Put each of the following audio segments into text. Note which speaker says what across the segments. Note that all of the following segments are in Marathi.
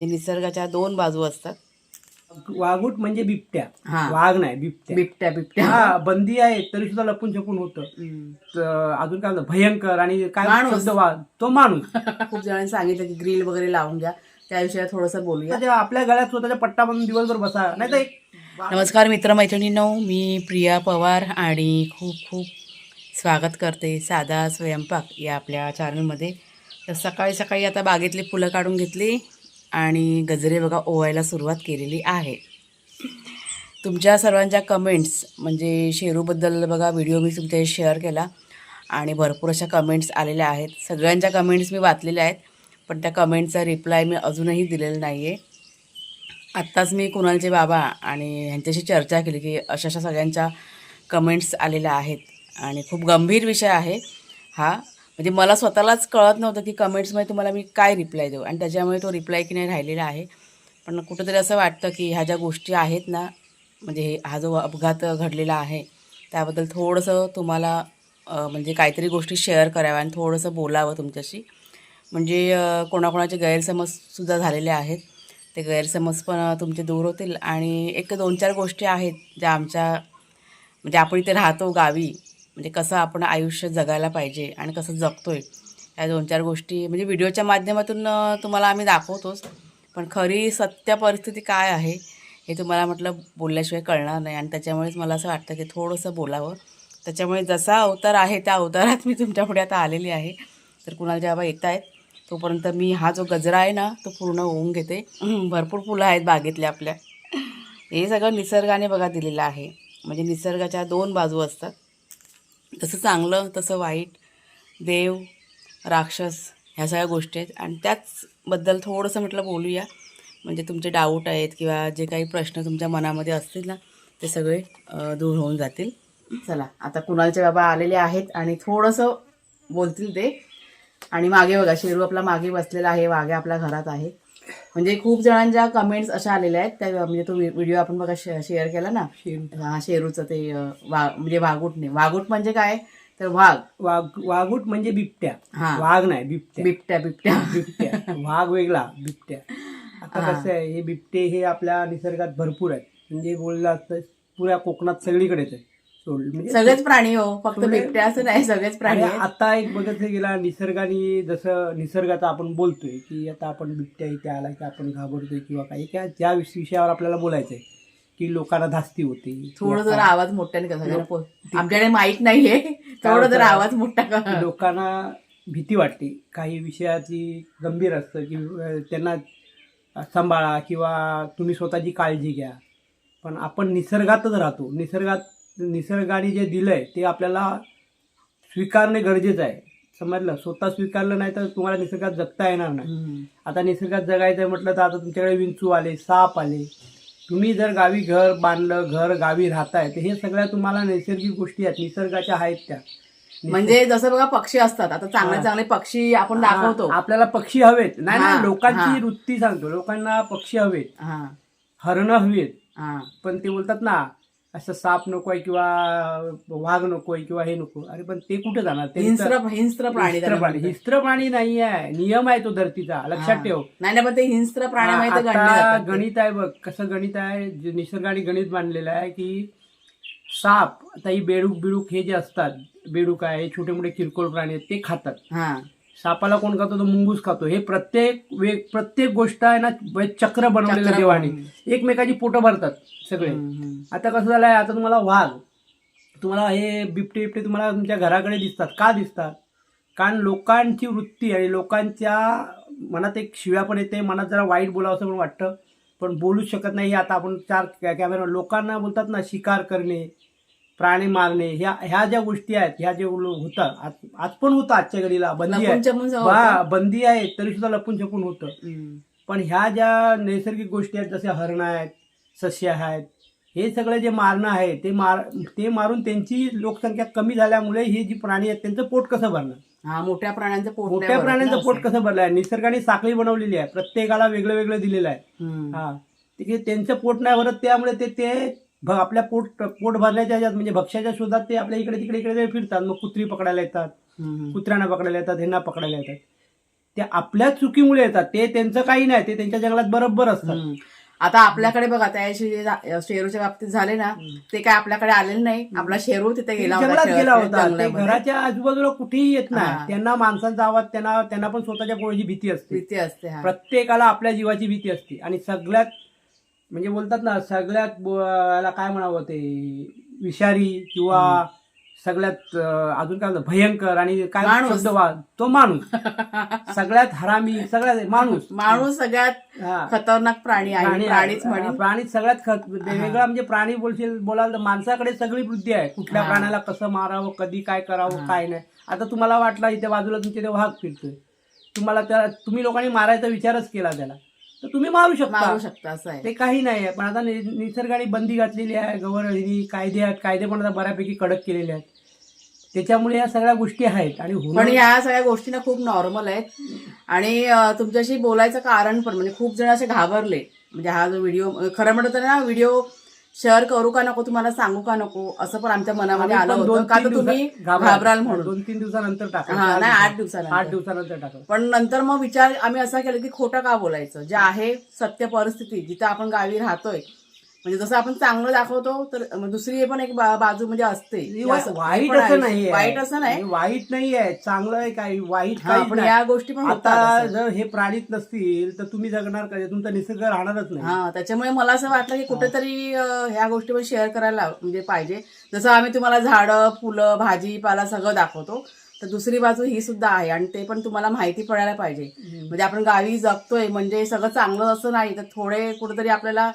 Speaker 1: निसर्गाच्या दोन बाजू असतात.
Speaker 2: वाघूट म्हणजे बिबट्या,
Speaker 1: हा.
Speaker 2: वाघ नाही बिबट्या.
Speaker 1: बिबट्या बिबट्या
Speaker 2: हा, बंदी आहे तरी सुद्धा लपून छपून होतं. अजून काय म्हणतात, भयंकर आणि काय
Speaker 1: माणूस.
Speaker 2: शब्द तो माणूस.
Speaker 1: खूप जणांनी सांगितलं की ग्रिल वगैरे लावून घ्या, त्या विषयात थोडंसं बोलूया.
Speaker 2: त्या आपल्या गळ्यात स्वतःच्या पट्टा बांधून दिवसभर बसा, नाही तर
Speaker 1: नमस्कार मित्रमैत्रिणींनो, मी प्रिया पवार आणि खूप खूप स्वागत करते साधा स्वयंपाक या आपल्या चॅनलमध्ये. तर सकाळी सकाळी आता बागेतली फुलं काढून घेतली आणि गजरे बघा ओवायला सुरुवात केलेली आहे. तुमच्या सर्वांच्या कमेंट्स म्हणजे शेरूबद्दल बघा व्हिडिओ मी तुमच्याशी शेअर केला आणि भरपूर अशा कमेंट्स आलेल्या आहेत. सगळ्यांच्या कमेंट्स मी वाचलेल्या आहेत, पण त्या कमेंटचा रिप्लाय मी अजूनही दिलेला नाही आहे. आत्ताच मी कुणालचे बाबा आणि ह्यांच्याशी चर्चा केली की अशा अशा सगळ्यांच्या कमेंट्स आलेल्या आहेत आणि खूप गंभीर विषय आहे हा. म्हणजे मला स्वतःलाच कळत नव्हतं की कमेंट्समध्ये तुम्हाला मी काय रिप्लाय देऊ, आणि त्याच्यामुळे तो रिप्लाय की नाही राहिलेला आहे. पण कुठंतरी असं वाटतं की ह्या ज्या गोष्टी आहेत ना, म्हणजे हा जो अपघात घडलेला आहे त्याबद्दल थोडंसं तुम्हाला म्हणजे काहीतरी गोष्टी शेअर कराव्या आणि थोडंसं बोलावं तुमच्याशी. म्हणजे कोणाकोणाचे गैरसमजसुद्धा झालेले आहेत, ते गैरसमज पण तुमचे दूर होतील. आणि एक 2-4 गोष्टी आहेत ज्या आमच्या म्हणजे आपण इथे राहतो गावी, म्हणजे कसं आपण आयुष्य जगायला पाहिजे आणि कसं जगतो आहे, या 2-4 गोष्टी म्हणजे व्हिडिओच्या माध्यमातून तुम्हाला आम्ही दाखवतोच, पण खरी सत्य परिस्थिती काय आहे हे तुम्हाला म्हटलं बोलल्याशिवाय कळणार नाही. आणि त्याच्यामुळेच मला असं वाटतं की थोडंसं बोलावं. त्याच्यामुळे जसा अवतार आहे त्या अवतारात मी तुमच्यापुढे आता आलेली आहे. तर कुणाल जेव्हा येत आहेत तोपर्यंत मी हा जो गजरा आहे ना तो पूर्ण होऊन घेते. भरपूर फुलं आहेत बागेतल्या आपल्या. हे सगळं निसर्गाने बघा दिलेलं आहे. म्हणजे निसर्गाच्या दोन बाजू असतात, तसं चांगलं तसं वाईट, देव राक्षस ह्या सगळ्या गोष्टी आहेत. आणि त्याचबद्दल थोडंसं म्हटलं बोलूया, म्हणजे तुमचे डाऊट आहेत किंवा जे काही प्रश्न तुमच्या मनामध्ये असतील ना ते सगळे दूर होऊन जातील. चला आता कुणालचे बाबा आलेले आहेत आणि थोडंसं बोलतील ते. आणि मागे बघा शेरू आपला मागे बसलेला आहे, वाघे आपल्या घरात आहे. म्हणजे खूप जणांच्या कमेंट्स अशा आलेल्या आहेत त्या, म्हणजे तो व्हिडिओ आपण बघा शेअर केला ना, हा शेरूचं ते म्हणजे वाघूट म्हणजे काय तर
Speaker 2: वाघूट म्हणजे बिबट्या,
Speaker 1: हा.
Speaker 2: वाघ नाही बिबट्या.
Speaker 1: बिबट्या बिबट्या
Speaker 2: बिबट्या वाघ वेगळा, बिबट्या. आता
Speaker 1: हा.
Speaker 2: कसं आहे, हे बिबटे हे आपल्या निसर्गात भरपूर आहेत. म्हणजे बोललं असतं पुऱ्या कोकणात सगळीकडेच आहे. म्हणजे
Speaker 1: सगळेच प्राणी हो, फक्त बिबट्या असं नाही, सगळेच प्राणी
Speaker 2: आणि
Speaker 1: आहेत.
Speaker 2: आता एक बघत गेला निसर्गाने, जसं निसर्गाचा आपण बोलतोय की आता आपण बिबट्या इथे आला की आपण घाबरतोय किंवा काही, ज्या विषयावर आपल्याला बोलायचंय की लोकांना धास्ती होते.
Speaker 1: थोडं जरा आवाज मोठ्याने कसा, आमच्याकडे माईक नाहीये, थोडं जरा आवाज मोठा कर.
Speaker 2: लोकांना भीती वाटते, काही विषयाची गंभीर असतं की त्यांना सांभाळा किंवा तुम्ही स्वतःची काळजी घ्या. पण आपण निसर्गातच राहतो, निसर्गाने जे दिलंय ते आपल्याला स्वीकारणे गरजेचं आहे. समजलं, स्वतः स्वीकारलं नाही तर तुम्हाला निसर्गात जगता येणार नाही. आता निसर्गात जगायचं म्हटलं तर आता तुमच्याकडे विंचू आले, साप आले. तुम्ही जर गावी घर बांधलं, घर गावी राहताय, तर हे सगळ्या तुम्हाला नैसर्गिक गोष्टी आहेत, निसर्गाच्या आहेत त्या.
Speaker 1: म्हणजे जसं बघा पक्षी असतात, आता चांगले चांगले पक्षी आपण दाखवतो.
Speaker 2: आपल्याला पक्षी हवेत, नाही लोकांची वृत्ती सांगतो, लोकांना पक्षी हवेत, हरणं हवेत. पण ते बोलतात ना असं साप नकोय किंवा वाघ नकोय किंवा हे नको. अरे पण ते कुठे जाणार, ते
Speaker 1: हिंस्र
Speaker 2: प्राणी नाही आहे, नियम आहे तो धरतीचा, लक्षात ठेव.
Speaker 1: नाही पण ते हिंस्र प्राणी
Speaker 2: गणित आहे बघ, कसं गणित आहे, निसर्गाने गणित मांडलेलं आहे की साप, आता ही बेडूक हे जे असतात, बेडूक आहे, हे छोटे मोठे किरकोळ प्राणी आहेत, ते खातात. सापाला कोण खातो, तो मुंगूस खातो. हे प्रत्येक गोष्ट आहे ना चक्र बनवलेलं देवाने, एकमेकाची पोटं भरतात सगळे. आता कसं झालंय, आता तुम्हाला हे बिबटे तुम्हाला तुमच्या घराकडे दिसतात. का दिसतात? कारण लोकांची वृत्ती आणि लोकांच्या मनात एक शिव्या पण येते, मनात जरा वाईट बोलावं असं पण वाटतं, पण बोलूच शकत नाही. आता आपण 4 कॅमेरा लोकांना बोलतात ना, शिकार करणे, प्राणी मारणे, ह्या ज्या गोष्टी आहेत, ह्या जे होतात, आज पण होतं, आजच्या घडीला बंदी आहे तरी सुद्धा लपून छपून होतं. पण ह्या ज्या नैसर्गिक गोष्टी आहेत, जसे हरणं आहेत, सस्य आहेत, हे सगळं जे मारणं आहे ते मारून त्यांची लोकसंख्या कमी झाल्यामुळे हे जी प्राणी आहेत त्यांचं पोट कसं भरणार,
Speaker 1: मोठ्या प्राण्यांचं
Speaker 2: पोट कसं भरलं आहे. निसर्गाने साखळी बनवलेली आहे, प्रत्येकाला वेगळं वेगळं दिलेलं आहे. त्यांचं पोट नाही भरत, त्यामुळे ते आपल्या पोट भरण्याच्या ह्याच्यात म्हणजे भक्ष्याच्या शोधात ते आपल्या इकडे तिकडे फिरतात. मग कुत्री पकडायला येतात, कुत्र्यांना पकडायला येतात, ह्यांना पकडायला येतात. ते आपल्याच चुकीमुळे येतात. ते त्यांचं काही नाही, ते त्यांच्या जंगलात बरोबर असतात.
Speaker 1: आता आपल्याकडे बघा त्याशी शेरूच्या बाबतीत झाले ना, ते काय आपल्याकडे आलेले नाही. आपला शेरू तिथे गेला
Speaker 2: जंगलात गेला होता. ते
Speaker 1: जंगलामध्ये.
Speaker 2: घराच्या आजूबाजूला कुठेही येत नाही. त्यांना माणसांचा आवाज, त्यांना पण स्वतःच्या कोणाची भीती असते. प्रत्येकाला आपल्या जीवाची भीती असते. आणि सगळ्यात म्हणजे बोलतात ना, सगळ्यात याला काय म्हणावं, ते विषारी किंवा सगळ्यात अजून काय म्हणतात भयंकर आणि काय शब्द तो माणूस. सगळ्यात हरामी, सगळ्यात माणूस
Speaker 1: सगळ्यात खतरनाक प्राणी आहे.
Speaker 2: प्राणी सगळ्यात वेगळा म्हणजे प्राणी बोलाल तर माणसाकडे सगळी बुद्धी आहे. कुठल्या प्राण्याला कसं मारावं, कधी काय करावं, काय नाही. आता तुम्हाला वाटला इथे बाजूला तुमच्या इथे वाघ फिरतोय, तुम्ही लोकांनी मारायचा विचारच केला त्याला, तर तुम्ही मारू शकता
Speaker 1: असं आहे.
Speaker 2: ते काही नाही आहे. पण आता निसर्गाने बंदी घातलेली आहे, कायदे पण आता बऱ्यापैकी कडक केलेले आहेत. त्याच्यामुळे या सगळ्या गोष्टी आहेत. आणि
Speaker 1: पण या सगळ्या गोष्टी ना खूप नॉर्मल आहेत. आणि तुमच्याशी बोलायचं कारण पण म्हणजे खूप जण असे घाबरले. म्हणजे हा जो व्हिडिओ खरं म्हणत ना, व्हिडिओ शेअर करू का नको, तुम्हाला सांगू का नको, असं पण आमच्या मनामध्ये आलं होतं. का तर तुम्ही घाबराल म्हणून.
Speaker 2: 2-3 दिवसानंतर
Speaker 1: नाही 8 दिवसानंतर
Speaker 2: टाकलं.
Speaker 1: पण नंतर मग विचार आम्ही असा केला की खोटं का बोलायचं, जे आहे सत्य परिस्थिती, जिथं आपण गावी राहतोय, म्हणजे जसं आपण चांगलं दाखवतो तर दुसरी पण एक बाजू म्हणजे असते.
Speaker 2: वाईट असं नाही, वाईट नाहीये, चांगलं आहे, काही वाईट काही.
Speaker 1: या गोष्टी पण
Speaker 2: आता जर हे प्राणीच नसतील तर तुम्ही जगणार का, तुमचा निसर्ग राहणारच नाही.
Speaker 1: त्याच्यामुळे मला असं वाटलं की कुठेतरी ह्या गोष्टी पण शेअर करायला म्हणजे पाहिजे. जसं आम्ही तुम्हाला झाडं, फुलं, भाजीपाला सगळं दाखवतो, तर दुसरी बाजू ही सुद्धा आहे. आणि ते पण तुम्हाला माहिती पडायला पाहिजे. म्हणजे आपण गावी जगतोय म्हणजे सगळं चांगलं असं नाही, तर थोडे कुठेतरी आपल्याला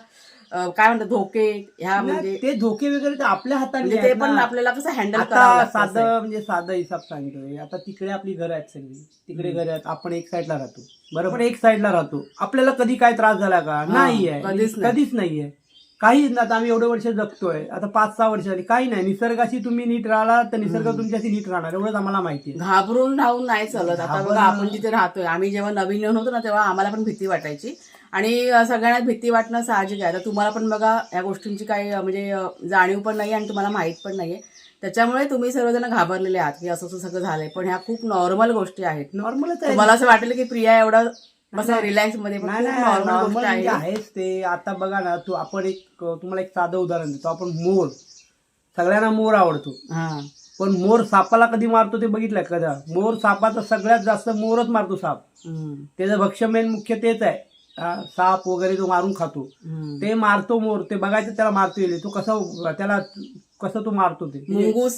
Speaker 1: काय म्हणतात धोके, ह्या म्हणजे
Speaker 2: ते धोके वगैरे आपल्या हाताने,
Speaker 1: ते पण आपल्याला कसं हँडल करावं.
Speaker 2: साधा हिसाब सांगतोय. आता तिकडे आपली घरं आहेत सगळी, तिकडे घरं आहेत, आपण एक साईडला राहतो, बरोबर, एक साईडला राहतो. आपल्याला कधी काय त्रास झाला का? नाहीये, कधीच नाहीये, काहीच नाही. आता आम्ही एवढे वर्ष जगतोय, आता 5-6 वर्ष झाली, काही नाही. निसर्गाशी तुम्ही नीट राहिला तर निसर्ग तुमच्याशी नीट राहणार, एवढंच आम्हाला माहिती आहे.
Speaker 1: घाबरून राहून नाही चालत. आता बघा आपण जिथे राहतोय, आम्ही जेव्हा नवीन होतो ना तेव्हा आम्हाला पण भीती वाटायची. आणि सगळ्यांना भीती वाटणं साहजिक आहे. आता तुम्हाला पण बघा या गोष्टींची काही म्हणजे जाणीव पण नाही आणि तुम्हाला माहित पण नाहीये. त्याच्यामुळे तुम्ही सर्वजण घाबरलेले आहात की असं सगळं झालंय. पण ह्या खूप नॉर्मल गोष्टी आहेत.
Speaker 2: नॉर्मलच आहे.
Speaker 1: मला असं वाटेल की प्रिया एवढं रिलॅक्स मध्ये नॉर्मल गोष्ट
Speaker 2: आहेच ते. आता बघा ना, आपण तुम्हाला एक साधं उदाहरण देतो. आपण मोर, सगळ्यांना मोर आवडतो, पण मोर सापाला कधी मारतो ते बघितलंय कदा? मोर सापाचा सगळ्यात जास्त मोरच मारतो, साप. त्याचं भक्ष्य मेन मुख्य तेच आहे. साप वगैरे तो मारून खातो, ते मारतो मोर. ते बघायचं त्याला मारतो येईल, तो कसं तो मारतो. ते मुंगूस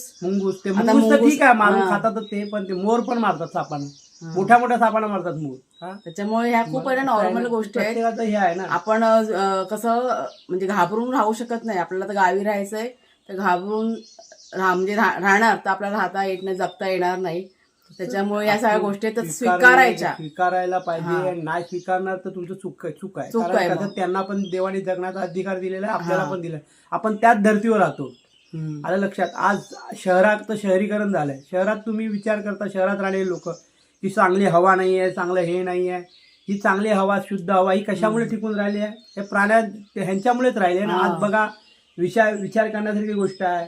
Speaker 2: ते मुंगूस तर ठीक आहे, मारून खातात ते, पण ते मोर पण मारतात सापांना, मोठ्या सापांना मारतात मोर.
Speaker 1: त्याच्यामुळे ह्या खूप नॉर्मल गोष्टी आहेत.
Speaker 2: हे आहे ना,
Speaker 1: आपण कसं म्हणजे घाबरून राहू शकत नाही. आपल्याला तर गावी राहायचंय, तर घाबरून म्हणजे राहणार तर आपल्याला राहता येत नाही, जगता येणार नाही. त्याच्यामुळे या सगळ्या गोष्टी
Speaker 2: स्वीकारायला पाहिजे. नाही स्वीकारणार तर तुमचं चूक आहे. कारण त्यांना पण देवाने जगण्याचा अधिकार दिलेला आहे, आपल्याला पण दिलाय. आपण त्याच धर्तीवर राहतो. आलं लक्षात? आज शहरात तर शहरीकरण झालंय. शहरात तुम्ही विचार करता, शहरात राहिलेले लोक की चांगली हवा नाहीये, चांगलं हे नाहीये. ही चांगली हवा, शुद्ध हवा ही कशामुळे टिकून राहिली आहे? हे ह्यांच्यामुळेच राहिले ना. आज बघा, विचार करण्यासारखी गोष्ट आहे.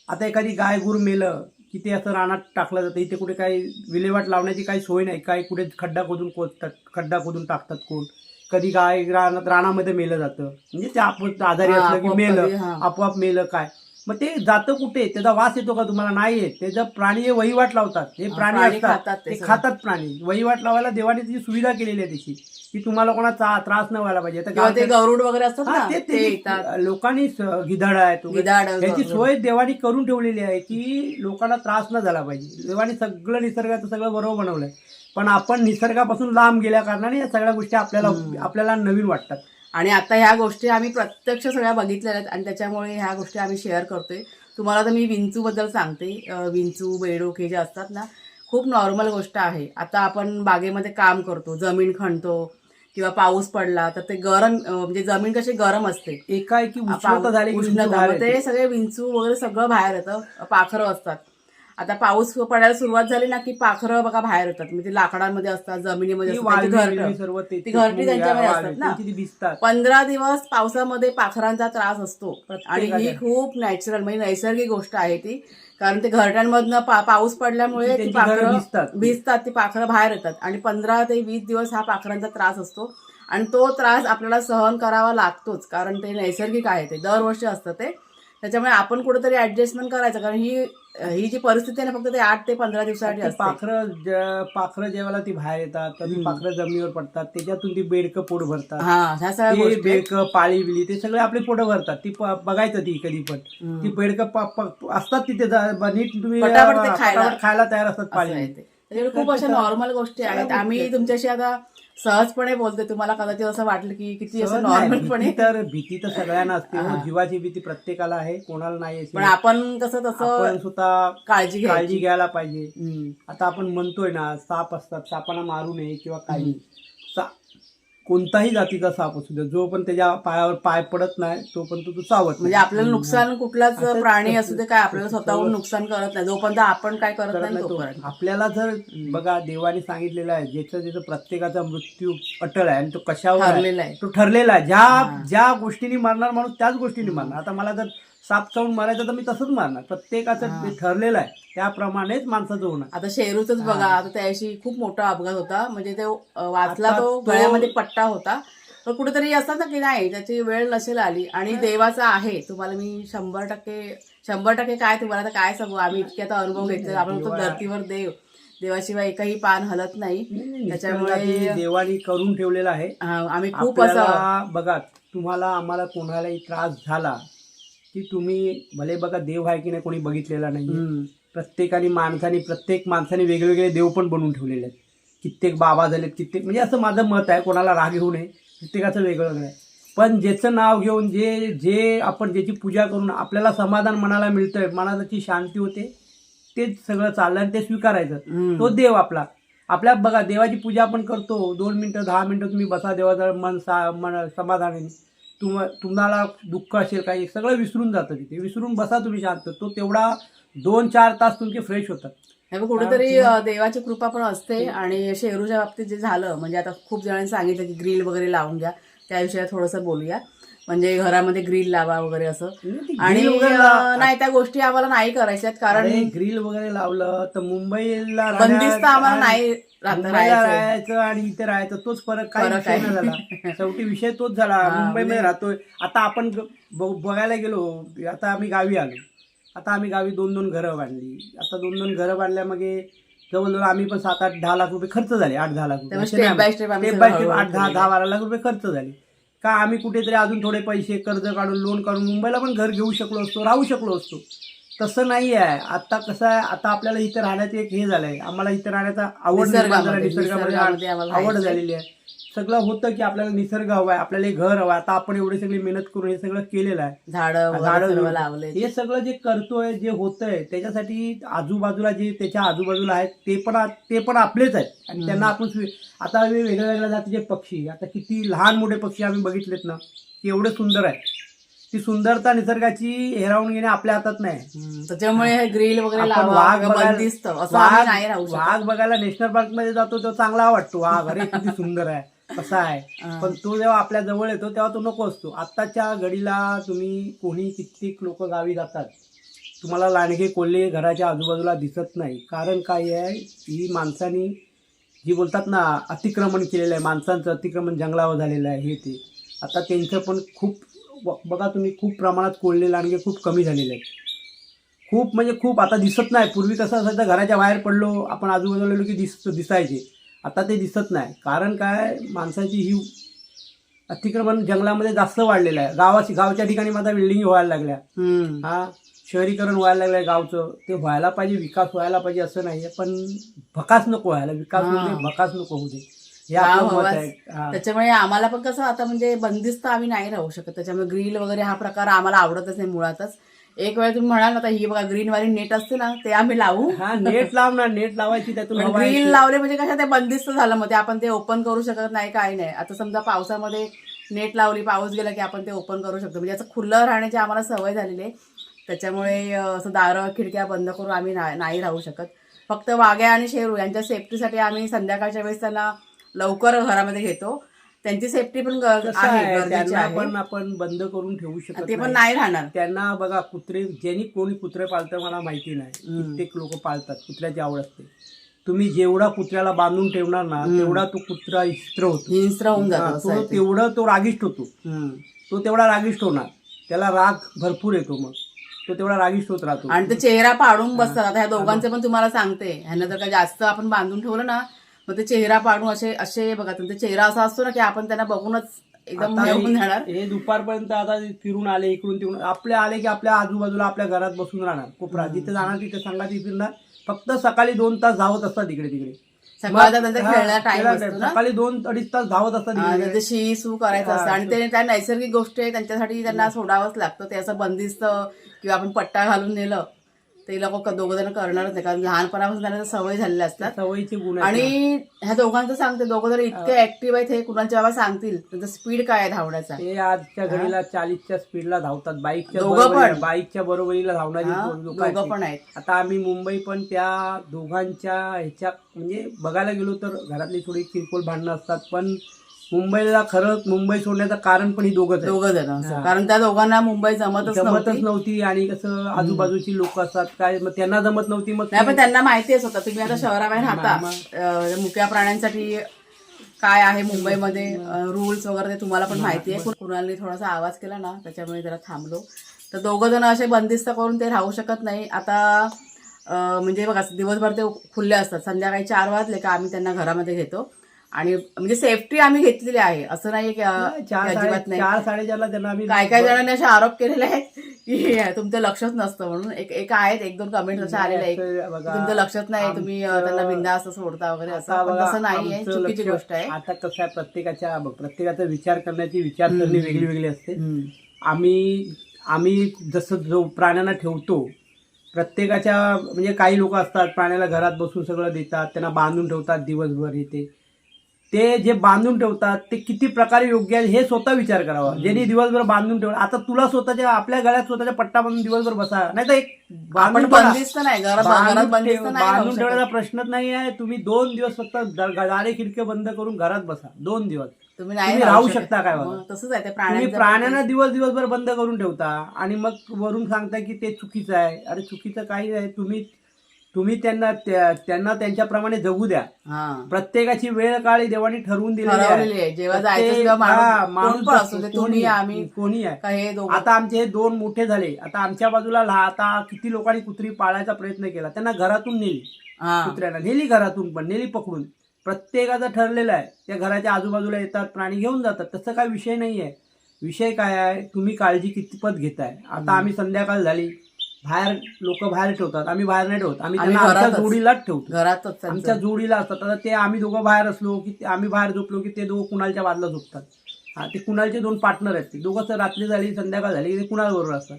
Speaker 2: आता एखादी गाय गुर मेलं की ते असं रानात टाकलं जातं. इथे कुठे काही विल्हेवाट लावण्याची काही सोय नाही. काही कुठे खड्डा खोदून टाकतात कोण. कधी गाय रानामध्ये मेलं जातं, म्हणजे ते आपण आजारी असलं की मेलं, आपोआप मेलं. काय मग ते जातं कुठे? त्याचा वास येतो का तुम्हाला? नाही येत. त्याचा प्राणी हे वहिवाट लावतात. हे प्राणी असतात, ते खातात प्राणी. वहिवाट लावायला देवाने त्याची सुविधा केलेली आहे तशी, की तुम्हाला कोणाचा त्रास न व्हायला पाहिजे.
Speaker 1: ते गरुड वगैरे असतात,
Speaker 2: लोकांनी गिधाड आहेत, याची सोय देवानी करून ठेवलेली आहे की लोकांना त्रास न झाला पाहिजे. देवानी सगळं निसर्गाचं सगळं बरोबर बनवलंय. पण आपण निसर्गापासून लांब गेल्या कारणाने या सगळ्या गोष्टी आपल्याला नवीन वाटतात.
Speaker 1: आणि आता ह्या गोष्टी आम्ही प्रत्यक्ष सगळ्या बघितलेल्या आहेत आणि त्याच्यामुळे ह्या गोष्टी आम्ही शेअर करतोय तुम्हाला. तर मी विंचू बद्दल सांगते. विंचू, बेडूक हे जे असतात ना, खूप नॉर्मल गोष्ट आहे. आता आपण बागेमध्ये काम करतो, जमीन खणतो किंवा पाऊस पडला तर ते गरम म्हणजे जमीन कशी गरम असते,
Speaker 2: एकाएकी उष्णता झाली,
Speaker 1: ते सगळे विंचू वगैरे सगळं बाहेर येतं. पाखरं असतात. आता पाऊस पडायला सुरुवात झाली ना की पाखरं बघा बाहेर येतात. म्हणजे लाकडांमध्ये असतात, जमिनीमध्ये असतात, ती घरटी त्यांच्यामध्ये असतात ना. 15 दिवस पावसामध्ये पाखरांचा त्रास असतो. आणि ही खूप नॅचरल म्हणजे नैसर्गिक गोष्ट आहे ती. कारण ते घरट्यांमधनं पाऊस पडल्यामुळे ती
Speaker 2: त्यांची घरं
Speaker 1: पाखरं भिजतात, ती पाखरं बाहेर येतात आणि 15 ते 20 दिवस हा पाखरांचा त्रास असतो आणि तो त्रास आपल्याला सहन करावा लागतोच, कारण ते नैसर्गिक आहे, ते दरवर्षी असतं ते. त्याच्यामुळे आपण कुठेतरी ऍडजस्टमेंट करायचं, कारण ही जी परिस्थिती आहे ना, फक्त ते 8 ते 15 दिवसासाठी असते.
Speaker 2: पाखरं जेव्हा ती बाहेर येतात तर ती पाखरं जमिनीवर पडतात, त्याच्यातून ती बेडकं पोट भरतात.
Speaker 1: ह्या सगळ्या
Speaker 2: ते
Speaker 1: गोष्टी
Speaker 2: बेडकं पाळी बिली ते सगळे आपले पोट भरतात. ती बघायचं ती कधी पण ती बेडकं असतात तिथे नीट तुम्ही
Speaker 1: पटापट ते
Speaker 2: खायला तयार असतात पाळी.
Speaker 1: त्याच्यामुळे खूप अशा नॉर्मल गोष्टी आहेत. आम्ही तुमच्याशी आता सहजपणे बोलते, तुम्हाला कदाचित असं वाटलं की किती असं नॉर्मलपणे.
Speaker 2: भीती तर सगळ्यांना असते, जीवाची भीती प्रत्येकाला आहे, कोणाला नाही.
Speaker 1: पण आपण कसं तसं
Speaker 2: स्वतः
Speaker 1: काळजी
Speaker 2: घ्यायला पाहिजे. आता आपण म्हणतोय ना साप असतात, सापाला मारू नये किंवा काही, कोणताही जातीचा साप असू दे, जो पण त्याच्या पायावर पाय पडत नाही तोपर्यंत तो चावत.
Speaker 1: म्हणजे आपल्याला नुकसान कुठलाच प्राणी असू दे, काय आपल्याला स्वतःहून नुकसान करत नाही जोपर्यंत आपण काय करत नाही तोपर्यंत.
Speaker 2: आपल्याला जर बघा देवाने सांगितलेलं आहे, ज्याचं प्रत्येकाचा मृत्यू अटळ आहे आणि तो कशावर ठरलेला आहे, तो ठरलेला आहे. ज्या गोष्टीने मारणार माणूस त्याच गोष्टीने मारणार. आता मला जर साप चावून मारायचं तर मी तसंच मारणार. प्रत्येकाचं ठरलेलं आहे, त्याप्रमाणेच माणसाचं होणार.
Speaker 1: आता शेरूच बघा, आता त्याशी खूप मोठा अपघात होता, म्हणजे ते वाचला, तो गळ्यामध्ये पट्टा होता. पण कुठेतरी असतात ना की नाही, त्याची वेळ नसेल आली आणि देवाचा आहे. तुम्हाला मी 100% काय तुम्हाला आता काय सांगू, आम्ही इतके आता अनुभव घेतले. आपण म्हणतो धरतीवर देवाशिवाय एकही पान हलत नाही. त्याच्यामुळे
Speaker 2: देवानी करून ठेवलेलं आहे.
Speaker 1: आम्ही खूप असं
Speaker 2: बघा, तुम्हाला आम्हाला कोणालाही त्रास झाला की तुम्ही भले बघा, देव आहे की नाही कोणी बघितलेला नाही. प्रत्येक माणसाने वेगवेगळे देव पण बनवून ठेवलेले आहेत. कित्येक बाबा झालेत, कित्येक, म्हणजे असं माझं मत आहे, कोणाला राग येऊ नये, प्रत्येकाचं वेगळं आहे. पण ज्याचं नाव घेऊन जे आपण ज्याची पूजा करून आपल्याला समाधान मनाला मिळतंय, मनाची शांती होते, तेच सगळं चाललं आणि ते स्वीकारायचं. तो देव आपल्या बघा, देवाची पूजा आपण करतो, 2 मिनिटं 10 मिनिटं तुम्ही बसा देवाजवळ, मन समाधानाने. तुम्हाला दुःख असेल काही, सगळं विसरून जातं. तिथे विसरून बसा तुम्ही शांत, तो तेवढा 2-4 तास तुमचे फ्रेश होतात.
Speaker 1: कुठेतरी देवाची कृपा पण असते. आणि शेरूच्या बाबतीत जे झालं, म्हणजे आता खूप जणांनी सांगितलं की ग्रिल वगैरे लावून घ्या, त्याविषयी थोडंसं बोलूया. म्हणजे घरामध्ये ग्रिल लावा वगैरे असं. आणि नाही, त्या गोष्टी आम्हाला नाही करायच्यात, कारण
Speaker 2: ग्रिल वगैरे लावलं तर मुंबईला
Speaker 1: बंदिस्त आम्हाला नाही
Speaker 2: राहायचं आणि इथे राहायचं, तोच फरक काय झाला. शेवटी विषय तोच झाला. मुंबईमध्ये राहतोय, आता आपण बघायला गेलो, आता आम्ही गावी आलो, आता आम्ही गावी 2-2 घरं बांधली. आता 2-2 घरं बांधल्या, मग जवळजवळ आम्ही पण 7-8-10 लाख रुपये खर्च झाले. 8-10 लाख रुपये
Speaker 1: स्टेप बाय स्टेप
Speaker 2: 8-10-12 लाख रुपये खर्च झाले. का आम्ही कुठेतरी अजून थोडे पैसे कर्ज काढून, लोन काढून मुंबईला पण घर घेऊ शकलो असतो, राहू शकलो असतो. तसं नाही आहे. आता कसं आहे, आता आपल्याला इथं राहण्याचं एक हे झालंय, आम्हाला इथं राहण्याचा निसर्गामध्ये आवड झालेली आहे. सगळं होतं की आपल्याला निसर्ग हवाय, आपल्याला घर हवं. आता आपण एवढी सगळी मेहनत करून हे सगळं केलेलं आहे, झाडं लावले, हे सगळं जे करतोय, जे होतंय, त्याच्यासाठी आजूबाजूला जे त्याच्या आजूबाजूला आहेत ते पण आपलेच आहेत. आणि त्यांना आपण आता वेगळ्या जातीचे पक्षी, आता किती लहान मोठे पक्षी आम्ही बघितलेत ना, की एवढे सुंदर आहे. ती सुंदरता निसर्गाची हेरावून घेणे आपल्या हातात नाही.
Speaker 1: त्याच्यामुळे ग्रिल वगैरे
Speaker 2: वाघ बघायला नॅशनल पार्क मध्ये जातो, तो चांगला वाटतो वाघ, अरे किती सुंदर आहे, कसा आहे. पण तो जेव्हा आपल्या जवळ येतो तेव्हा तो नको असतो. आत्ताच्या घडीला तुम्ही कोणी कित्येक लोक गावी जातात, तुम्हाला लांडगे कोल्हे घराच्या आजूबाजूला दिसत नाही. कारण काय आहे, ही माणसानी जी बोलतात ना अतिक्रमण केलेलं आहे, माणसांचं अतिक्रमण जंगलावर झालेलं आहे. हे ते आता त्यांचं पण खूप बघा तुम्ही, खूप प्रमाणात कोल्हे लांडगे खूप कमी झालेले आहेत. खूप म्हणजे खूप आता दिसत नाही. पूर्वी कसं असायचं, घराच्या बाहेर पडलो आपण आजूबाजूला लोक दिसायचे, आता ते दिसत नाही. कारण काय, माणसाची ही अतिक्रमण जंगलामध्ये जास्त वाढलेलं आहे. गावच्या ठिकाणी माझा बिल्डिंग व्हायला लागल्या, शहरीकरण व्हायला लागलंय गावचं. ते व्हायला पाहिजे, विकास व्हायला पाहिजे असं नाही, पण भकास नको व्हायला, विकास होऊ दे, भकास नको होऊ दे.
Speaker 1: त्याच्यामुळे आम्हाला पण कसं, आता म्हणजे बंदिस्त आम्ही नाही राहू शकत. त्याच्यामुळे ग्रिल वगैरे हा प्रकार आम्हाला आवडतच नाही मुळातच. एक वेळ तुम्ही म्हणाल ना, ही बघा ग्रीनवाली नेट असते ना, ते आम्ही लावू.
Speaker 2: नेट लावणार, नेट लावायची, त्यातून
Speaker 1: ग्रिल लावले म्हणजे कसं ते बंदिस्त झालं, मग ते आपण ते ओपन करू शकत नाही, काही नाही. आता समजा पावसामध्ये नेट लावली, पाऊस गेला की आपण ते ओपन करू शकतो. म्हणजे असं खुलं राहण्याची आम्हाला सवय झालेली आहे. त्याच्यामुळे असं दारं खिडक्या बंद करून आम्ही नाही राहू शकत. फक्त वाघ्या आणि शेरू यांच्या सेफ्टीसाठी आम्ही संध्याकाळच्या वेळेस त्यांना लवकर घरामध्ये घेतो. त्यांची सेफ्टी पण
Speaker 2: कसं
Speaker 1: आहे,
Speaker 2: आहे,
Speaker 1: गरजेची
Speaker 2: त्यांना
Speaker 1: आहे.
Speaker 2: पण आपण बंद करून ठेवू शकत
Speaker 1: ते पण नाही राहणार.
Speaker 2: त्यांना बघा, कुत्रे ज्यांनी कोणी कुत्रे पाळतं मला माहिती नाही, कित्येक लोक पाळतात, कुत्र्याची आवड असते. तुम्ही जेवढा कुत्र्याला बांधून ठेवणार ना तेवढा तो कुत्रा हिंस्त्र
Speaker 1: होऊन जातो.
Speaker 2: तो तेवढा तो रागिष्ट होतो. तो तेवढा रागिष्ट होणार, त्याला राग भरपूर येतो, मग तो तेवढा रागिष्ट होत राहतो.
Speaker 1: आणि ते चेहरा पाडून बसतात. आता ह्या दोघांचे पण तुम्हाला सांगते, ह्यांना जर का जास्त आपण बांधून ठेवलं ना, मग ते चेहरा पाडून असे असे बघा, त्यांचा चेहरा असा असतो ना की आपण त्यांना बघूनच एकदम घेऊन जाणार.
Speaker 2: हे दुपारपर्यंत आता फिरून आले इकडून तिकडून, आपले आले की आपल्या आजूबाजूला आपल्या घरात बसून राहणार. कोपरा जिथे जाणार तिथे संघाती फिरणार. फक्त सकाळी 2 तास धावत असतात इकडे तिकडे.
Speaker 1: सकाळचा त्यांचा खेळण्याचा टाइम असतो ना,
Speaker 2: सकाळी 2-2.5 तास धावत असतात इकडे.
Speaker 1: ते शी सू करायचं असतं. आणि ते त्या नैसर्गिक गोष्टी आहे, त्यांच्यासाठी त्यांना सोडावंच लागतं. ते असं बंदिस्त किंवा आपण पट्टा घालून नेलं ते लोक दोघं जण करणारच नाही, कारण लहानपणापासून त्यांना सवय झालेल्या असतात.
Speaker 2: सवयीचे गुण.
Speaker 1: आणि ह्या दोघांचं सांगते, दोघं जर इतके ऍक्टिव्ह आहेत, हे कुणाच्या बाबा सांगतील त्यांचा स्पीड काय आहे धावण्याचा.
Speaker 2: ते आजच्या घडीला 40च्या स्पीडला धावतात,
Speaker 1: दोघं
Speaker 2: बाईकच्या बरोबरीला धावणारी
Speaker 1: दोघं पण आहेत.
Speaker 2: आता आम्ही मुंबई पण त्या दोघांच्या ह्याच्या म्हणजे बघायला गेलो तर घरातली थोडी किरकोळ भांडणं असतात, पण मुंबईला खरं मुंबई सोडण्याचं कारण पण ही दोघं जण, कारण त्या दोघांना मुंबई जमतच नव्हती. आणि कसं आजूबाजूची लोक असतात काय, मग त्यांना जमत नव्हती. मग
Speaker 1: नाही, पण त्यांना माहितीच होतं. तुम्ही आता शहराबाहेर राहता, मुक्या प्राण्यांसाठी काय आहे मुंबईमध्ये रूल्स वगैरे, ते तुम्हाला पण माहिती आहे. कुणाला थोडासा आवाज केला ना, त्याच्यामुळे जरा थांबलो. तर दोघं जण असे बंदिस्त करून ते राहू शकत नाही. आता म्हणजे बघा, दिवसभर ते खुल्ले असतात, संध्याकाळी 4 वाजले का आम्ही त्यांना घरामध्ये घेतो. आणि म्हणजे सेफ्टी आम्ही घेतलेली आहे, असं नाही की अजिबात नाही.
Speaker 2: 4-4:30ला त्यांना आम्ही
Speaker 1: काय जणांनी असे आरोप केलेले आहेत की तुमचं लक्षच नसतं म्हणून. एक आहेत 1-2 कमेंट असे आलेले आहेत, तुमचं लक्षच नाही, तुम्ही त्यांना बिंदास सोडता वगैरे, असं नाहीये, चुकीची गोष्ट आहे.
Speaker 2: आता कसं आहे, प्रत्येकाचा विचार करण्याची विचारसरणी वेगळी वेगळी असते. आम्ही जसं जो प्राण्यांना ठेवतो, प्रत्येकाच्या म्हणजे काही लोक असतात प्राण्याला घरात बसून सगळं देतात, त्यांना बांधून ठेवतात दिवसभर. ते जे बांधून ठेवतात ते किती प्रकारे योग्य आहे हे स्वतः विचार करावा. ज्यांनी दिवसभर बांधून ठेवलं, आता तुला स्वतःच्या आपल्या गळ्यात स्वतःच्या पट्टा बांधून दिवसभर बसा, नाही तर एक बांधून ठेवण्याचा प्रश्नच नाही आहे. तुम्ही 2 दिवस फक्त दारे खिडके बंद करून घरात बसा, 2 दिवस तुम्ही राहू शकता काय?
Speaker 1: तसंच आहे,
Speaker 2: तुम्ही प्राण्यांना दिवसभर बंद करून ठेवता आणि मग वरून सांगता की ते चुकीचं आहे. अरे चुकीचं काही आहे, तुम्ही त्यांना त्यांच्याप्रमाणे जगू द्या. प्रत्येकाची वेळ काळी देवाने ठरवून दिलेली आहे.
Speaker 1: जेव्हा जायचं
Speaker 2: कोणी आहे. आता आमचे हे 2 मोठे झाले, आता आमच्या बाजूला आता किती लोकांनी कुत्री पाळायचा प्रयत्न केला, त्यांना घरातून नेली, कुत्र्यांना नेली घरातून, पण नेली पकडून. प्रत्येकाचं ठरलेलं आहे, त्या घराच्या आजूबाजूला येतात, प्राणी घेऊन जातात, तसं काही विषय नाही आहे. विषय काय आहे, तुम्ही काळजी कितपत घेताय. आता आम्ही संध्याकाळ झाली, बाहेर लोक बाहेर ठेवतात, आम्ही बाहेर नाही ठेवत, आम्ही त्यांना आमच्या जोडीलाच ठेवतो, घरातच आमच्या जोडीला असतात. आता ते आम्ही दोघं बाहेर असलो की आम्ही बाहेर झोपलो की ते दोघं कुणालच्या बाजूला झोपतात. ते कुणालचे 2 पार्टनर आहेत, ते दोघं रात्री झाली संध्याकाळ झाली ते कुणाल बरोबर असतात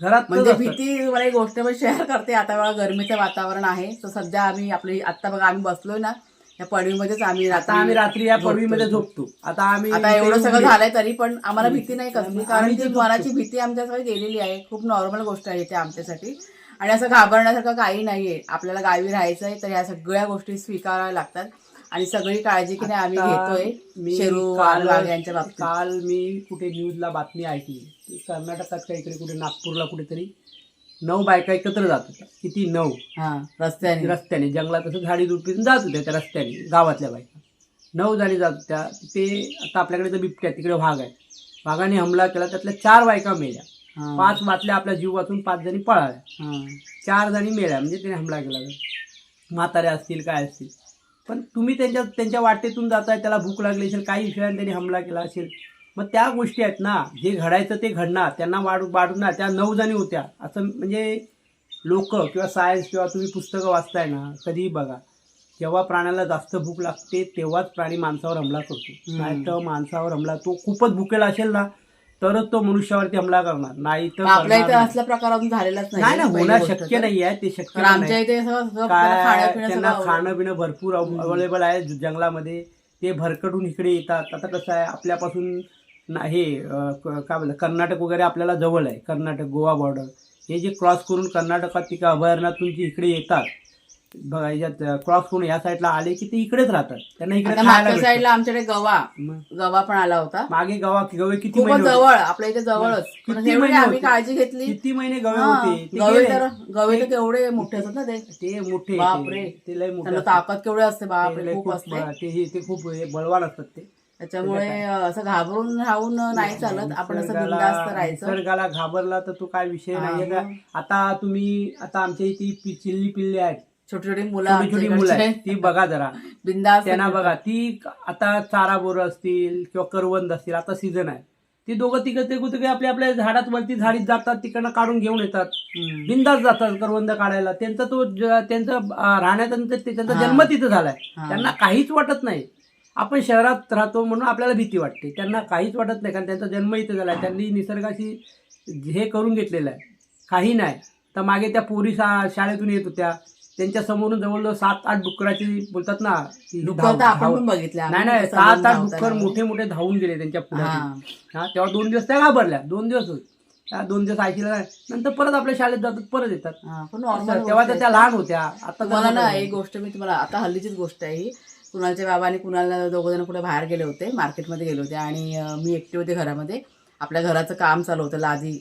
Speaker 2: घरात. म्हणजे
Speaker 1: भीती मला एक गोष्ट पण शेअर करते. आता बघा गरमीचं वातावरण आहे, तर सध्या आम्ही आता बघा आम्ही बसलोय ना या पडवीमध्येच, आम्ही रात्री या पडवीमध्ये झोपतो. आता एवढं सगळं झालंय तरी पण आम्हाला भीती नाही कसली, कारण ती मनाची भीती आमच्याकडे गेलेली आहे. खूप नॉर्मल गोष्ट आहे ते आमच्यासाठी, आणि असं घाबरण्यासारखं काही नाहीये. आपल्याला गावी राहायचंय तर ह्या सगळ्या गोष्टी स्वीकाराव्या लागतात, आणि सगळी काळजी की नाही आम्ही घेतोय शेरू यांच्या बाबतीत.
Speaker 2: काल मी कुठे न्यूजला बातमी ऐकली, कर्नाटकात का इकडे कुठे नागपूरला कुठेतरी 9 बायका एकत्र जात होत्या. किती 9? रस्त्याने जंगलात असं झाडी झुडपीतून जात होत्या त्या रस्त्याने, गावातल्या बायका 9 जणी जात होत्या. ते आता आपल्याकडे तर बिबट्या, तिकडे वाघ आहे, वाघाने हमला केला, त्यातल्या 4 बायका मेल्या, 5 वाचल्या, आपला जीव वाचून 5 जणी पळाल्या, 4 जणी मेल्या. म्हणजे त्याने हमला केला, म्हाताऱ्या असतील काय असतील, पण तुम्ही त्यांच्या वाटेतून जाताय, त्याला भूक लागली असेल, काही विषयाने त्यांनी हमला केला असेल, मग त्या गोष्टी आहेत ना, जे घडायचं ते घडणार. त्यांना वाढून त्या 9 जणी होत्या असं. म्हणजे लोक किंवा सायन्स किंवा तुम्ही पुस्तकं वाचताय ना, कधीही बघा, जेव्हा प्राण्याला जास्त भूक लागते तेव्हाच प्राणी माणसावर हमला करतो. नाही तर माणसावर हमला, तो खूपच भुकेला असेल ना तरच तो मनुष्यावरती हमला करणार, नाही तर
Speaker 1: आपल्या इथे असल्या प्रकार अजून झालेलाच
Speaker 2: नाही. होणार शक्य नाही आहे, ते शक्य
Speaker 1: आमच्या इथे
Speaker 2: काय. त्यांना खाणं पिणं भरपूर अवेलेबल आहे जंगलामध्ये, ते भरकटून इकडे येतात. आता कसं आहे, आपल्यापासून हे काय बोलतात, कर्नाटक वगैरे आपल्याला जवळ आहे, कर्नाटक गोवा बॉर्डर, हे जे क्रॉस करून कर्नाटकात तिकडे अभयारण्यातून जे इकडे येतात बघा याच्यात क्रॉस करून या साईडला आले की ते इकडेच राहतात, त्यांना इकडे
Speaker 1: आता
Speaker 2: खायला
Speaker 1: मागच्या
Speaker 2: भेटतं.
Speaker 1: साईडला आमच्याकडे
Speaker 2: मग
Speaker 1: गवा पण आला होता.
Speaker 2: मागे गवे किती
Speaker 1: खूपच
Speaker 2: महिने होते?
Speaker 1: जवळ, आपल्या इथे जवळच. पण
Speaker 2: किती
Speaker 1: एवढी
Speaker 2: महिने
Speaker 1: आम्ही
Speaker 2: होते?
Speaker 1: काळजी घेतली.
Speaker 2: किती महिने गवे
Speaker 1: हा,
Speaker 2: होते ते
Speaker 1: गवे
Speaker 2: गेले.
Speaker 1: तर केवढे मोठे असतात ना ते.
Speaker 2: ते मोठे
Speaker 1: बापरे.
Speaker 2: ते लय मोठे
Speaker 1: त्यांना
Speaker 2: असतात.
Speaker 1: ताकद केवढी असते
Speaker 2: ते
Speaker 1: बापरे,
Speaker 2: लय
Speaker 1: खूप असते.
Speaker 2: ते खूप बळवान असतात ते.
Speaker 1: त्याच्यामुळे असं घाबरून राहून नाही चालत, आपण असं बिनधास्त राहायचं.
Speaker 2: निसर्गाला घाबरला तर तो काय विषय नाहीये का. आता आमच्या इथे चिल्ली पिल्ली आहेत,
Speaker 1: छोटी छोटी मुलं
Speaker 2: छोटी छोटी मुलं आहेत, ती बघा जरा
Speaker 1: बिंदास
Speaker 2: त्यांना बघा. ती आता चारा बोरं असतील किंवा करवंद असतील, आता सीझन आहे, ती दोघं तिघं ते कुठे आपल्या आपल्या झाडात वरती झाडीत जातात, तिकडनं काढून घेऊन येतात, बिंदास जातात करवंद काढायला. त्यांचं राहण्याचा त्यांचा जन्म तिथं झालाय, त्यांना काहीच वाटत नाही. आपण शहरात राहतो म्हणून आपल्याला भीती वाटते, त्यांना काहीच वाटत नाही कारण त्यांचा जन्म इथं झालाय. त्यांनी निसर्गाशी हे करून घेतलेलं आहे, काही नाही. तर मागे त्या पोरी शाळेतून येत होत्या, त्यांच्या समोरून जवळजवळ 7-8 डुकराची बोलतात ना,
Speaker 1: आपण पण बघितलं.
Speaker 2: नाही 7-8 डुक्कर मोठे मोठे धावून गेले त्यांच्या पुढे. तेव्हा 2 दिवस त्या घाबरल्या, 2 दिवस होत त्या, 2 दिवस ऐकलं, नंतर परत आपल्या शाळेत जातात, परत येतात. तेव्हा तर त्या लहान होत्या. आता
Speaker 1: मला ना एक गोष्ट मी तुम्हाला, आता हल्लीचीच गोष्ट आहे ही. कुणालचे बाबा आणि कुणाला दोघं जण कुठे बाहेर गेले होते, मार्केटमध्ये गेले होते, आणि मी एकटी होते घरामध्ये. आपल्या घराचं काम चालू होतं, लादी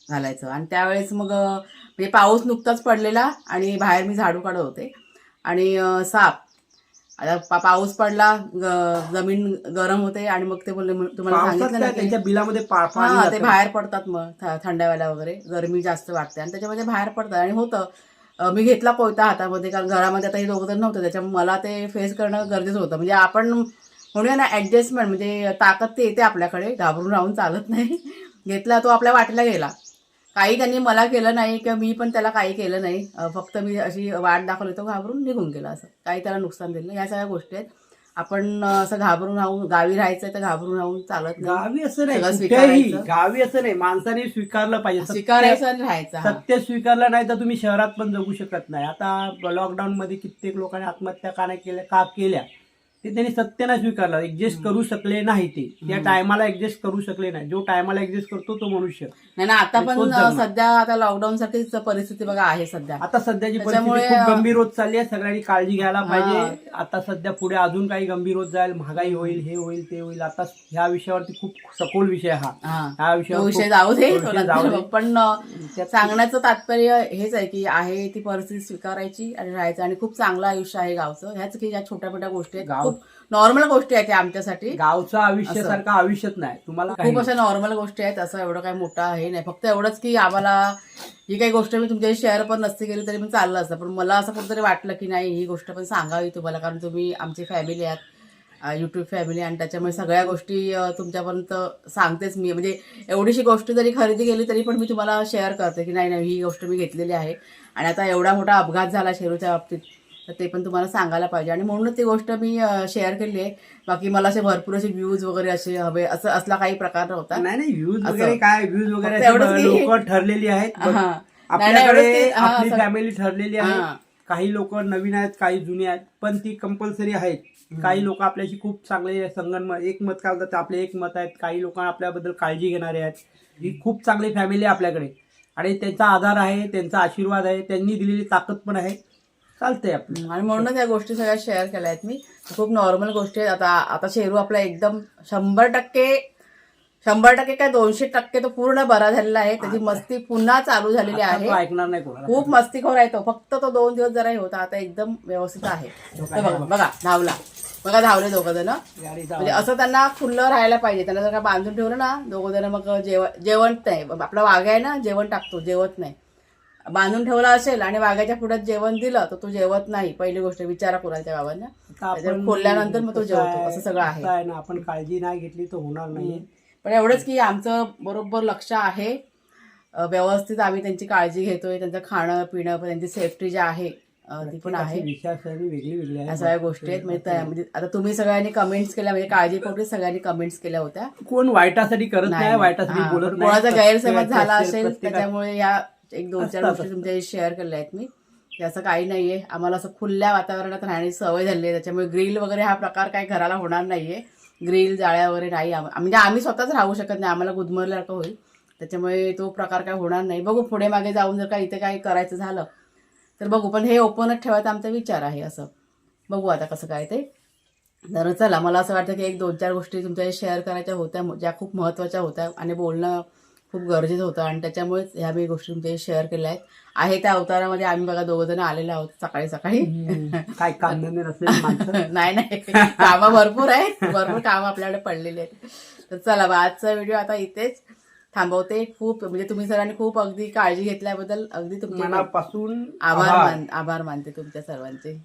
Speaker 1: घालायचं. आणि त्यावेळेस मग म्हणजे पाऊस नुकताच पडलेला आणि बाहेर मी झाडू काढत होते आणि साप. आता पाऊस पडला, जमीन गरम होते आणि मग ते बोलले, तुम्हाला सांगितलं ना
Speaker 2: त्यांच्या बिलामध्ये
Speaker 1: ते बाहेर पडतात. मग थंडाव्याला वगैरे गरमी जास्त वाटते आणि त्याच्यामध्ये बाहेर पडतात. आणि होतं, मी घेतला कोयता हातामध्ये, कारण घरामध्ये आता हे दोघं जण नव्हतं, त्याच्यामुळे मला ते फेस करणं गरजेचं होतं. म्हणजे आपण म्हणूया ना ऍडजस्टमेंट, म्हणजे ताकद ते येते आपल्याकडे, घाबरून राहून चालत नाही. घेतला तो आपल्या वाटेला गेला. काही त्यांनी मला केलं नाही किंवा मी पण त्याला काही केलं नाही, फक्त मी अशी वाट दाखवली, तो घाबरून निघून गेला. असं काही त्याला नुकसान दिलं नाही. या सगळ्या गोष्टी आहेत. आपण असं घाबरून राहून, गावी राहायचंय तर घाबरून राहून चालत नाही.
Speaker 2: गावी असं नाही, गावी असं नाही, माणसाने स्वीकारलं पाहिजे,
Speaker 1: स्वीकारायचं आणि राहायचं.
Speaker 2: सत्य स्वीकारलं नाही तर तुम्ही शहरात पण जगू शकत नाही. आता लॉकडाऊन मध्ये कित्येक लोकांनी आत्महत्या का केल्या, ते त्यांनी सत्य नाही स्वीकारलं, ऍडजस्ट करू शकले नाही. ते त्या टायमाला ऍडजस्ट करू शकले नाही. जो टायमाला ऍडजस्ट करतो तो मनुष्य
Speaker 1: नाही ना. आता पण सध्या आता लॉकडाऊन सारखीच परिस्थिती बघा आहे सध्या.
Speaker 2: आता सध्याची परिस्थिती खूप गंभीर होत चालली आहे, सगळ्यांनी काळजी घ्यायला पाहिजे. आता सध्या पुढे अजून काही गंभीर होत जाईल, महागाई होईल, हे होईल, ते होईल. आता ह्या विषयावरती खूप सखोल विषय हा
Speaker 1: विषय जाऊ दे. पण सांगण्याचं तात्पर्य हेच आहे की आहे ती परिस्थिती स्वीकारायची आणि राहायचं. आणि खूप चांगलं आयुष्य आहे गावचं. ह्याच की या छोट्या मोठ्या गोष्टी आहेत, खूप नॉर्मल गोष्टी आहेत आमच्यासाठी.
Speaker 2: गावचं आयुष्यासारखं आयुष्यच नाही तुम्हाला.
Speaker 1: खूप अशा नॉर्मल गोष्टी आहेत, असं एवढं काही मोठं हे नाही. फक्त एवढंच की आम्हाला ही काही गोष्ट मी तुमच्याशी शेअर पण नसती केली तरी पण चाललं असतं, पण मला असं कुठेतरी वाटलं की नाही, ही गोष्ट पण सांगावी तुम्हाला, कारण तुम्ही आमची फॅमिली आहात, युट्यूब फॅमिली, आणि त्याच्यामुळे सगळ्या गोष्टी तुमच्यापर्यंत सांगतेच मी. म्हणजे एवढीशी गोष्ट जरी खरेदी केली तरी पण मी तुम्हाला शेअर करते की नाही ही गोष्ट मी घेतलेली आहे. आणि आता एवढा मोठा अपघात झाला शेरूच्या बाबतीत, तर ते पण तुम्हाला सांगायला पाहिजे. आणि म्हणूनच ती गोष्ट मी शेअर केली आहे. बाकी मला असे भरपूर असे व्ह्यूज वगैरे असे हवे, असला काही प्रकार नव्हता.
Speaker 2: नाही व्ह्यूज वगैरे काय, व्ह्यूज वगैरे लोक ठरलेली आहेत, आपल्याकडे आपली फॅमिली ठरलेली आहे. काही लोक नवीन आहेत, काही जुने आहेत, पण ती कंपल्सरी आहेत. काही लोक आपल्याशी खूप चांगले संगणमत, एकमत काढतात, आपले एकमत आहेत. काही लोक आपल्याबद्दल काळजी घेणारे आहेत. ही खूप चांगली फॅमिली आहे आपल्याकडे, आणि त्यांचा आधार आहे, त्यांचा आशीर्वाद आहे, त्यांनी दिलेली ताकद पण आहे, चालतंय आपलं.
Speaker 1: आणि म्हणूनच या गोष्टी सगळ्या शेअर केल्या आहेत मी. खूप नॉर्मल गोष्टी आहेत. आता शेरू आपला एकदम 100% काय 200% तो पूर्ण बरा झालेला आहे. त्याची मस्ती पुन्हा चालू झालेली आहे.
Speaker 2: ऐकणार नाही कोणाला,
Speaker 1: खूप मस्तीखोर आहे तो. फक्त तो 2 दिवस जरा हे होता, आता एकदम व्यवस्थित आहे. बघा धावला, बघा धावले दोघं जण. म्हणजे असं त्यांना खुल्लं राहायला पाहिजे. त्यांना जर का बांधून ठेवलं ना दोघं जण, मग जेवण नाही. आपला वाघ आहे ना, जेवण टाकतो, जेवत नाही. बांधून ठेवला असेल आणि वाघाच्या पुढ्यात जेवण दिलं तर तो जेवत नाही. पहिली गोष्ट विचारा कुणाच्या बाबांना, खोलल्यानंतर मग तो जेवतो. असं सगळं आहे
Speaker 2: ना. आपण काळजी नाही घेतली तर होणार नाही.
Speaker 1: पण एवढंच की आमचं बरोबर लक्ष आहे, व्यवस्थित आम्ही त्यांची काळजी घेतोय. त्यांचं खाणं पिणं, त्यांची सेफ्टी जी आहे ती पण आहे.
Speaker 2: वेगळी
Speaker 1: या सगळ्या गोष्टी आहेत. म्हणजे आता तुम्ही सगळ्यांनी कमेंट्स केल्या, म्हणजे काळजीपोटी सगळ्यांनी कमेंट्स केल्या होत्या.
Speaker 2: कोण वाईटासाठी करत नाही, वाईटासाठी बोलत नाही.
Speaker 1: कोणाचा गैरसमज झाला असेल त्याच्यामुळे या 1-2-4 गोष्टी तुमच्याशी शेअर केल्या आहेत मी. की असं काही नाहीये. आम्हाला असं खुल्या वातावरणात राहण्याची सवय झाली आहे, त्याच्यामुळे ग्रिल वगैरे हा प्रकार काही घराला होणार नाहीये. ग्रिल जाळ्या वगैरे नाही, म्हणजे आम्ही स्वतःच राहू शकत नाही, आम्हाला गुदमरल्यासारखं होईल. त्याच्यामुळे तो प्रकार काय होणार नाही. बघू पुढे मागे जाऊन जर का इथे काही करायचं झालं तर बघू, पण हे ओपनच ठेवायचा आमचा विचार आहे. असं बघू आता कसं काय ते. तर चला, मला असं वाटतं की एक 2-4 गोष्टी तुमच्या शेअर करायच्या होत्या, ज्या खूप महत्त्वाच्या होत्या आणि बोलणं खूप गरजेचं होतं, आणि त्याच्यामुळेच ह्या मी गोष्टी तुमच्या शेअर केल्या आहेत. आहे त्या अवतारामध्ये आम्ही बघा 2 जण आलेलो आहोत सकाळी सकाळी.
Speaker 2: काय कामधंदे नसलेले माणसं.
Speaker 1: नाही कामं भरपूर आहेत, भरपूर कामं आपल्याकडे पडलेली आहेत. तर चला बा, आजचा व्हिडिओ आता इथेच थांबवते. खूप म्हणजे तुम्ही सरांनी खूप अगदी काळजी घेतल्याबद्दल अगदी तुमचे
Speaker 2: मनापासून
Speaker 1: आभार मानते तुमच्या सर्वांचे.